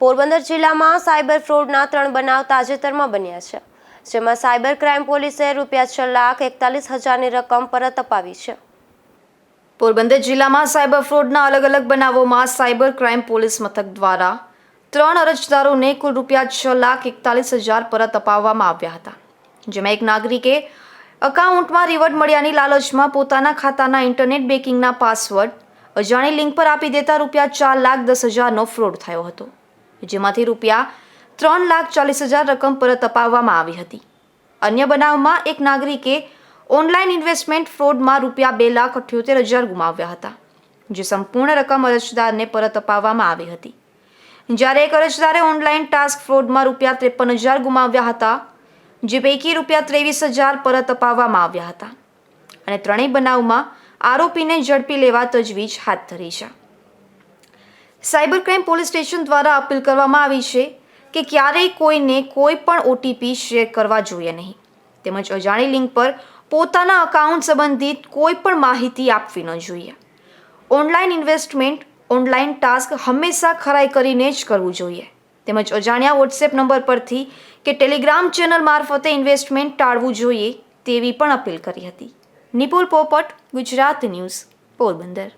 પોરબંદર જિલ્લામાં સાયબર ફ્રોડના 3 બનાવ તાજેતરમાં બન્યા છે, જેમાં સાયબર ક્રાઇમ પોલીસે ₹4,41,000ની રકમ પરત અપાવી છે. પોરબંદર જિલ્લામાં સાયબર ફ્રોડના અલગ અલગ બનાવોમાં સાયબર ક્રાઇમ પોલીસ મથક દ્વારા 3 અરજદારોને કુલ ₹4,41,000 પરત અપાવવામાં આવ્યા હતા, જેમાં એક નાગરિકે અકાઉન્ટમાં રિવોર્ડ મળ્યાની લાલચમાં પોતાના ખાતાના ઇન્ટરનેટ બેન્કિંગના પાસવર્ડ અજાણી લિંક પર આપી દેતા ₹4,10,000નો ફ્રોડ થયો હતો, જેમાંથી ₹3,40,000 રકમ પરત અપાવવામાં આવી હતી. અન્ય બનાવમાં એક નાગરિકે ઓનલાઈન ઇન્વેસ્ટમેન્ટ ફ્રોડમાં ₹2,78,000 ગુમાવ્યા હતા, જે સંપૂર્ણ રકમ અરજદારને પરત અપાવવામાં આવી હતી. જ્યારે એક અરજદારે ઓનલાઈન ટાસ્ક ફ્રોડમાં ₹53,000 ગુમાવ્યા હતા, જે પૈકી ₹23,000 પરત અપાવવામાં આવ્યા હતા, અને ત્રણેય બનાવમાં આરોપીને ઝડપી લેવા તજવીજ હાથ ધરી છે. સાયબર ક્રાઇમ પોલીસ સ્ટેશન દ્વારા અપીલ કરવામાં આવી છે કે ક્યારેય કોઈને કોઈ પણ ઓટીપી શેર કરવા જોઈએ નહીં, તેમજ અજાણી લિંક પર પોતાના અકાઉન્ટ સંબંધિત કોઈ પણ માહિતી આપવી ન જોઈએ. ઓનલાઈન ઇન્વેસ્ટમેન્ટ, ઓનલાઈન ટાસ્ક હંમેશા ખરાઈ કરીને જ કરવું જોઈએ, તેમજ અજાણ્યા વોટ્સએપ નંબર પરથી કે ટેલિગ્રામ ચેનલ મારફતે ઇન્વેસ્ટમેન્ટ ટાળવું જોઈએ તેવી પણ અપીલ કરી હતી. નિપુલ પોપટ, ગુજરાત ન્યૂઝ, પોરબંદર.